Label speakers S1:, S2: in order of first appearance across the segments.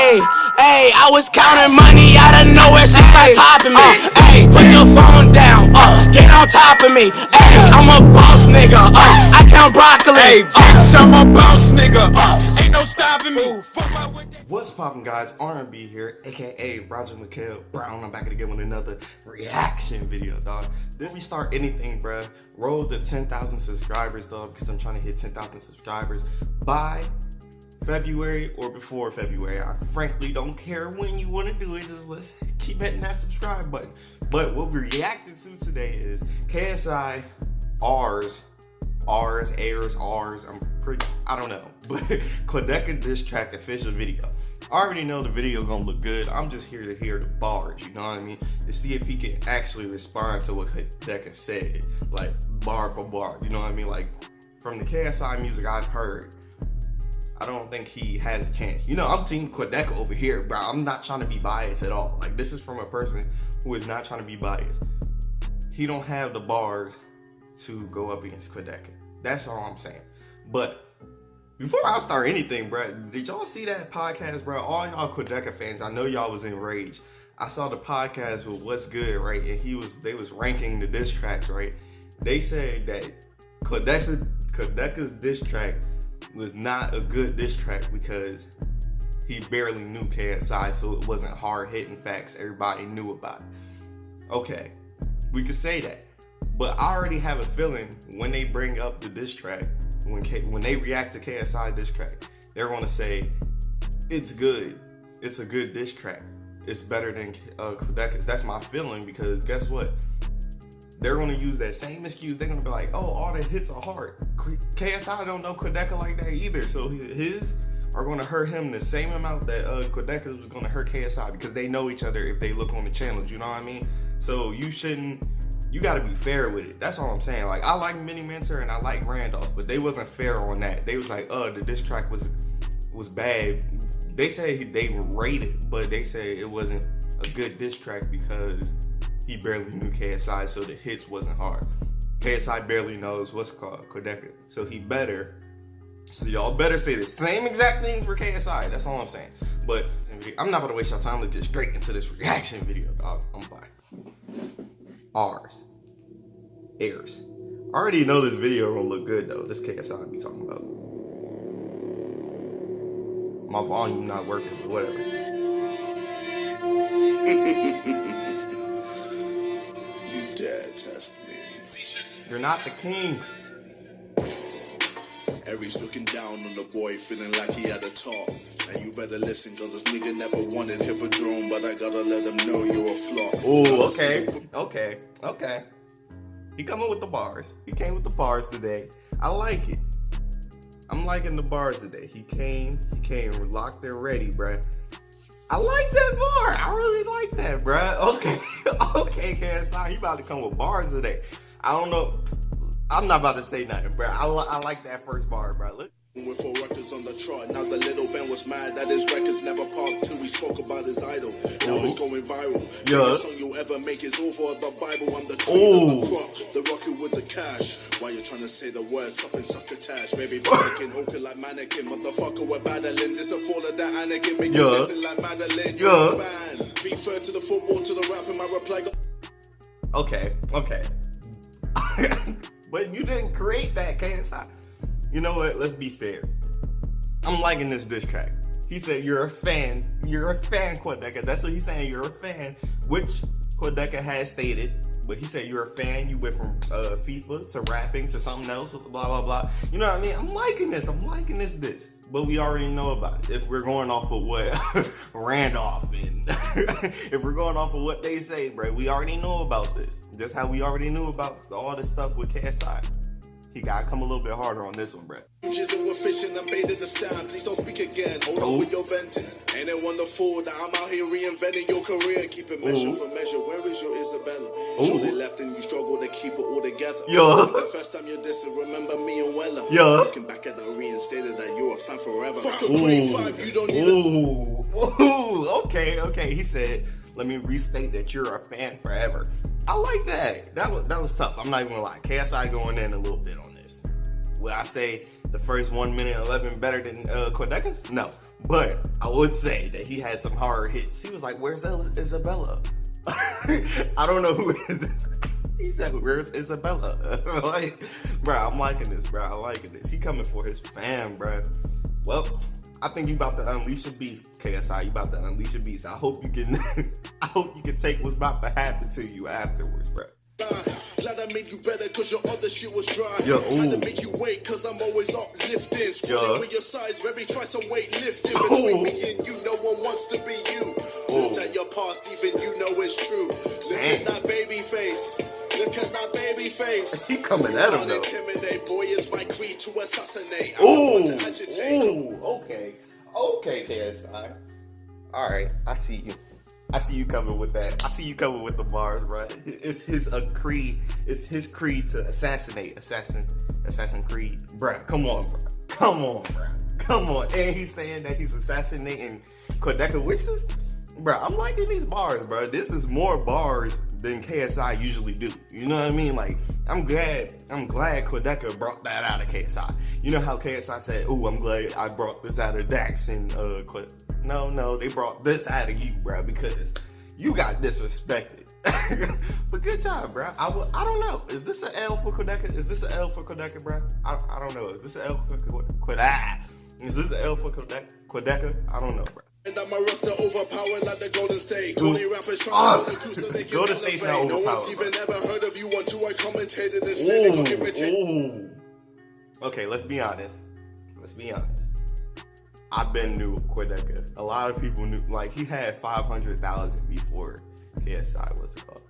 S1: Ayy, I was counting money out of nowhere, she started topping me. Ayy, put your phone down, get on top of me. Ayy, I'm a boss nigga, I count broccoli. Ayy, bitch, I'm a boss nigga, ain't no stopping me.
S2: What's poppin', guys? R&B here, aka Roger McHale Brown. I'm back again with another reaction video, dog. Before we start anything, bruh, roll the 10,000 subscribers, dog, because I'm trying to hit 10,000 subscribers by February or before February. I frankly don't care when you want to do it, just let's keep hitting that subscribe button. But what we're reacting to today is KSI, R's, I don't know, but Quadeca diss track official video. I already know the video gonna look good. I'm just here to hear the bars, you know what I mean? To see if he can actually respond to what Quadeca said, like bar for bar, you know what I mean? Like from the KSI music I've heard, I don't think he has a chance. You know, I'm team Quadeca over here, bro. I'm not trying to be biased at all. Like, this is from a person who is not trying to be biased. He don't have the bars to go up against Quadeca. That's all I'm saying. But before I start anything, bro, did y'all see that podcast, bro? All y'all Quadeca fans, I know y'all was enraged. I saw the podcast with What's Good, right? And they was ranking the diss tracks, right? They said that Quadeca's diss track was not a good diss track because he barely knew KSI, so it wasn't hard hitting facts everybody knew about it. Okay, we could say that, but I already have a feeling when they bring up the diss track, when they react to KSI diss track, they're gonna say it's good, it's a good diss track, it's better than Quadeca's. That's my feeling, because guess what? They're gonna use that same excuse. They're gonna be like, oh, all the hits are hard. KSI don't know Quadeca like that either, so his are gonna hurt him the same amount that Quadeca was gonna hurt KSI, because they know each other if they look on the channels, you know what I mean? So you gotta be fair with it. That's all I'm saying. Like, I like Mini Mentor and I like Randolph, but they wasn't fair on that. They was like, the diss track was bad. They say they rated, but they say it wasn't a good diss track because he barely knew KSI, so the hits wasn't hard. KSI barely knows what's called Quadeca, so y'all better say the same exact thing for KSI. That's all I'm saying. But I'm not gonna waste your time. Let's get straight into this reaction video, dog. I'm back. Airs. I already know this video gonna look good though. This KSI I be talking about. My volume not working, but whatever. You're not the king.
S3: Aries looking down on the boy, feeling like he had a talk. And you better listen, cause this nigga never wanted Hippodrome, but I gotta let him know you're a flop.
S2: Ooh, okay. He coming with the bars. He came with the bars today. I like it. I'm liking the bars today. He came locked and ready, bruh. I like that bar. I really like that, bruh. Okay, KSI, he about to come with bars today. I don't know. I'm not about to say nothing, bro. I like that first bar, bro. Look.
S3: With 4 records on the chart, now the little man was mad that his records never parked till we spoke about his idol. Now it's going viral.
S2: Yeah.
S3: The song you ever make is over the Bible. I'm the queen of the crop, the rocket with the cash. Why you trying to say the word something succotash? Baby, mannequin, hooking like mannequin. Motherfucker, we're battling. This the fall of that Anakin. Make you listen like Madeline. You're a fan. Be fair to the football, to the rap, and my reply go.
S2: Okay. But you didn't create that, KSI. You know what? Let's be fair. I'm liking this diss track. He said, you're a fan. You're a fan, Quadeca. That's what he's saying. You're a fan, which Quadeca has stated. But he said, you're a fan. You went from FIFA to rapping to something else, blah, blah, blah. You know what I mean? I'm liking this. This. But we already know about it. If we're going off of what Randolph and if we're going off of what they say, bro, we already know about this. Just how we already knew about all this stuff with KSI. He gotta come a little bit harder on this one, bro.
S3: We're fishing and baited the stand. Please don't speak again. Hold on with your venting. Ain't it wonderful that I'm out here reinventing your career? Keep it measure for measure. Where is your Isabella? Sure they left and you struggle to keep it all together. The first time you dissing, remember me and Wella. Looking back at the reinstated that you're a fan forever. Fuck a 25, you don't need
S2: Okay. He said, let me restate that you're a fan forever. I like that. That was tough. I'm not even gonna lie. KSI going in a little bit on this. Would I say the first 1 minute 11 better than Quadeca's? No. But I would say that he had some hard hits. He was like, where's Isabella? I don't know who is. He said, where's Isabella? Like, bro, I'm liking this, bro. I'm liking this. He coming for his fam, bro. Well, I think you about to unleash a beast, KSI. You about to unleash a beast. I hope you can I hope you can take what's about to happen to you afterwards, bro.
S3: Glad I made you better cause your other shit was dry.
S2: Yo,
S3: had to make you wait cause I'm always uplifting. Scrolling with your size, baby, try some weight lifting. Between me and you, no one wants to be you. Look at your past, even you know it's true. Look at that baby face. Look at that baby face.
S2: He coming at him though.
S3: Intimidate, boy, it's my creed to assassinate.
S2: Ooh,
S3: to agitate.
S2: ooh, okay. Okay, KSI. Alright, I see you. I see you coming with that. I see you coming with the bars, right? It's his creed. It's his creed to assassinate. Assassin Creed. Bruh, come on, bruh. Come on, bruh. Come on. And he's saying that he's assassinating Quadeca witches? Bruh, I'm liking these bars, bruh. This is more bars than KSI usually do. You know what I mean? Like, I'm glad Quadeca brought that out of KSI. You know how KSI said, ooh, I'm glad I brought this out of Dax and No, they brought this out of you, bruh, because you got disrespected. But good job, bruh. I don't know. Is this an L for Quadeca? Is this an L for Quadeca, bruh? I don't know. Is this an L for Quadeca? Is this an L for Quadeca? I don't know, bruh.
S3: And I'm a roster overpowered like the Golden State. Only rappers trying to the crew so they can
S2: Golden State's not
S3: elevate. No one's
S2: overpowered,
S3: even ever heard of you until I commentated this. They gon' get rich.
S2: Ooh. Okay, let's be honest. I've been new Quadeca. A lot of people knew, like, he had 500,000 before KSI was called.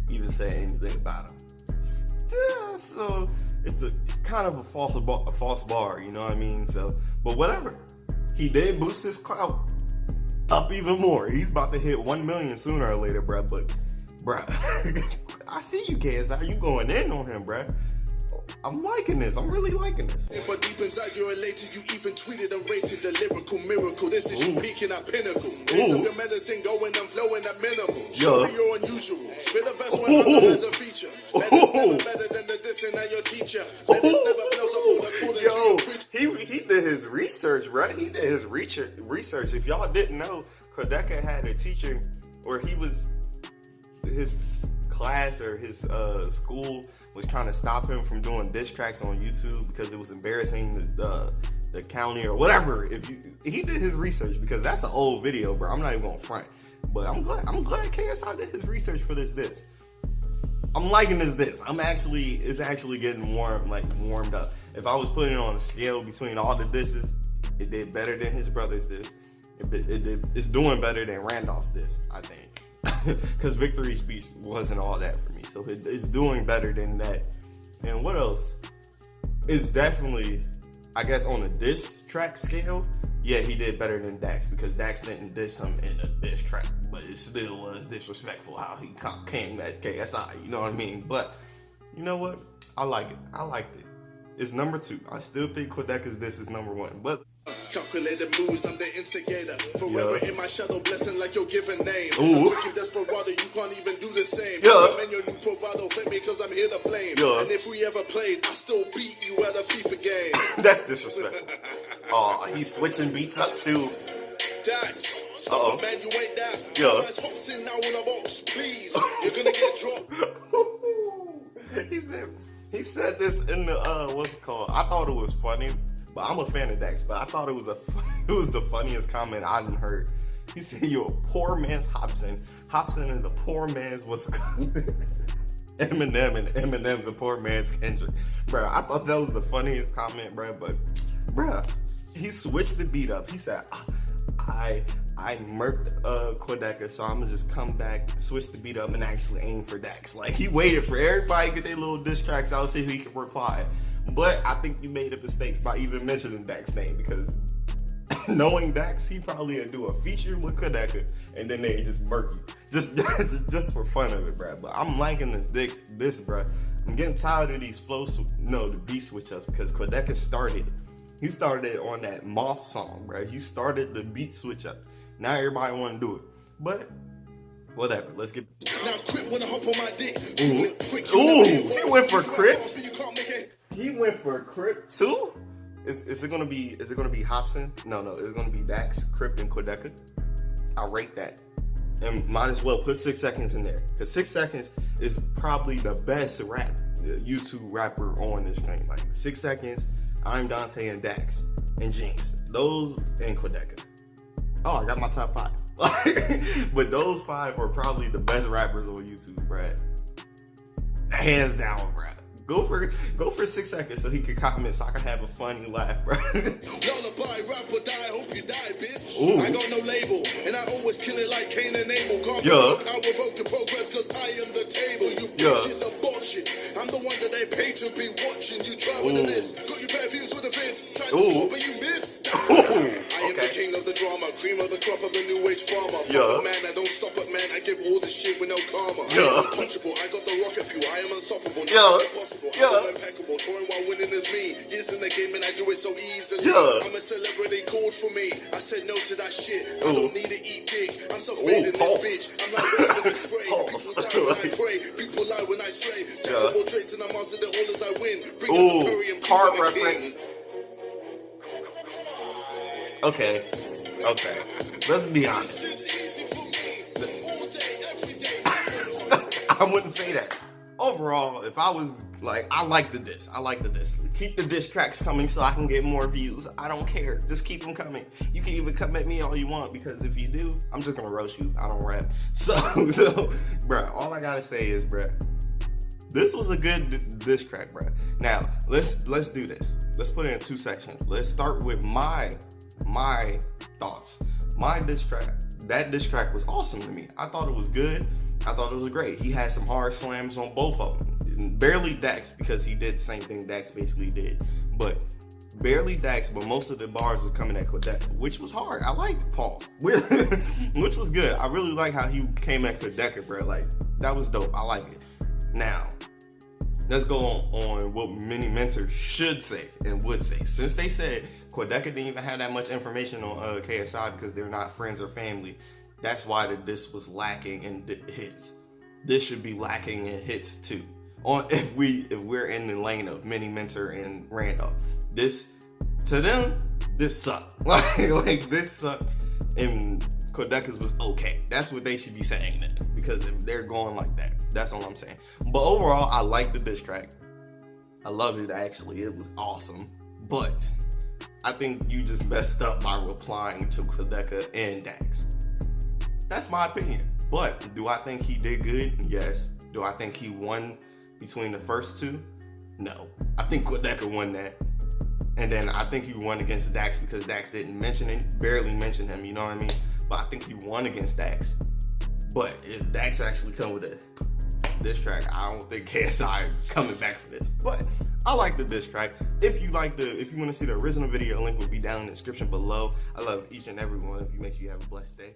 S2: Even say anything about him. Yeah, so it's kind of a false bar, you know what I mean? So, but whatever. He did boost his clout up even more. He's about to hit 1 million sooner or later, bruh. But, bruh, I see you, KSI. You going in on him, bruh. I'm liking this. I'm really liking this.
S3: But deep inside you're elated. You even tweeted and rated the lyrical miracle. This is you peaking at pinnacle. Taste of your medicine going and flowing at minimal. Show me you're unusual. Spit a verse when under as a feature. That is never better than the dissing at your teacher. That is never blows up all according to your preacher.
S2: He did his research, right? He did his research. If y'all didn't know, Quadeca had a teacher, or his class or his school was trying to stop him from doing diss tracks on YouTube because it was embarrassing the county or whatever. He did his research, because that's an old video, bro. I'm not even gonna front, but I'm glad KSI did his research for this. I'm liking this. It's actually getting warmed up. If I was putting it on a scale between all the disses, it did better than his brother's diss. It's doing better than Randolph's diss, I think. Because Victory's speech wasn't all that for me. So it's doing better than that. And what else? It's definitely, I guess, on a diss track scale, yeah, he did better than Dax, because Dax didn't diss him in a diss track, but it still was disrespectful how he came at KSI, you know what I mean? But you know what? I like it. I liked it. It's number 2. I still think Quadeca's diss is number 1, but
S3: calculated moves, I'm the instigator. Forever in my shadow, blessing like your given name.
S2: Ooh.
S3: I'm desperado, you can't even do the same.
S2: Yeah.
S3: I'm in your new bravado, flame me cause I'm here to blame.
S2: Yeah.
S3: And if we ever played, I still beat you at a FIFA game.
S2: That's disrespectful. Oh, he's switching beats up too.
S3: Dax, stop it, man, you ain't that.
S2: Yeah.
S3: Guys, hops in now in a box, please. You're gonna get dropped.
S2: He said this in the what's it called? I thought it was funny, but I'm a fan of Dax. But I thought it was the funniest comment I done heard. He said, "You're a poor man's Hobson. Hobson is a poor man's what's it called? Eminem, and Eminem's a poor man's Kendrick." Bro, I thought that was the funniest comment, bro. But bro, he switched the beat up. He said, I murked Quadeca, so I'm gonna just come back, switch the beat up, and actually aim for Dax. Like, he waited for everybody to get their little diss tracks out, see who he could reply. But I think you made a mistake by even mentioning Dax's name, because knowing Dax, he probably would do a feature with Quadeca, and then they just murk you, just for fun of it, bro. But I'm liking this, bro. I'm getting tired of these the beat switch ups, because Quadeca started it on that Moth song, bro. He started the beat switch up. Now everybody want to do it, but whatever. Let's get.
S3: Now Crip wanna hop on my dick.
S2: Ooh, he went for Crip. He went for Crip too. Is it gonna be Hobson? No, it's gonna be Dax, Crypt, and Quadeca. I'll rate that. And might as well put 6 seconds in there. Because 6 seconds is probably the best YouTube rapper on this thing. Like 6 seconds, I'm Dante and Dax and Jinx. Those and Quadeca. Oh, I got my top 5. But those 5 are probably the best rappers on YouTube, bruh. Hands down, bruh. Go for 6 seconds so he can comment so I can have a funny laugh, bro.
S3: Lullaby, rap or die, hope you die, bitch.
S2: Ooh.
S3: I got no label, and I always kill it like Cain and Abel. Can't
S2: Yeah.
S3: I revoke the progress cause I am the table. You
S2: Yeah.
S3: bitches are bullshit. I'm the one that they pay to be watching. You try with this, got you bad views with the fence. Tried to score, but you missed. I am the king of the drama, cream of the crop of a new age farmer.
S2: Yeah.
S3: But man, I don't stop it, man. I give all the shit with no karma.
S2: Yeah.
S3: I am untouchable, I got the rocket fuel. I am unstoppable,
S2: Yeah.
S3: nothing impossible.
S2: Yeah.
S3: I'm impeccable, touring while winning is me. Years in the game and I do it so easily.
S2: Yeah.
S3: I'm a celebrity, called for me. I said no to that shit. I
S2: Ooh.
S3: don't need to eat dick. I'm self-made in this
S2: Pause.
S3: bitch. I'm not rapping and spray.
S2: Pause.
S3: People die when I pray. People lie when I slay. Jack
S2: Yeah.
S3: of all trades and I master the all as I win. Bring
S2: Ooh,
S3: out the curry and
S2: card
S3: prove I'm a king.
S2: reference. Okay. Let's be honest.
S3: It's easy for me. All day, every day.
S2: I wouldn't say that. Overall, if I was like, I like the diss. Keep the diss tracks coming so I can get more views. I don't care. Just keep them coming. You can even come at me all you want because if you do, I'm just gonna roast you. I don't rap. So, bruh, all I gotta say is, bruh, this was a good diss track, bruh. Now, let's do this. Let's put it in 2 sections. Let's start with my thoughts. My diss track. That diss track was awesome to me. I thought it was good. I thought it was great. He had some hard slams on both of them. Barely Dax because he did the same thing Dax basically did. But barely Dax, but most of the bars was coming at Quadeca, which was hard. I liked Paul, which was good. I really like how he came at Quadeca, bro. Like, that was dope. I like it. Now, let's go on what Mini Mentor should say and would say. Since they said Quadeca didn't even have that much information on KSI because they're not friends or family, that's why this was lacking in hits. This should be lacking in hits too. If we're in the lane of Mini Mentor and Randolph, this to them this sucked. like this sucked, and Quadeca's was okay. That's what they should be saying then, because if they're going like that, that's all I'm saying. But overall, I like the diss track. I loved it actually. It was awesome. But I think you just messed up by replying to Quadeca and Dax. That's my opinion. But do I think he did good? Yes. Do I think he won between the first two? No. I think Quadeca won that. And then I think he won against Dax because Dax didn't mention it, barely mention him, you know what I mean? But I think he won against Dax. But if Dax actually come with a diss track, I don't think KSI is coming back for this. But I like the diss track. If you want to see the original video, link will be down in the description below. I love each and every one of you. Make sure you have a blessed day.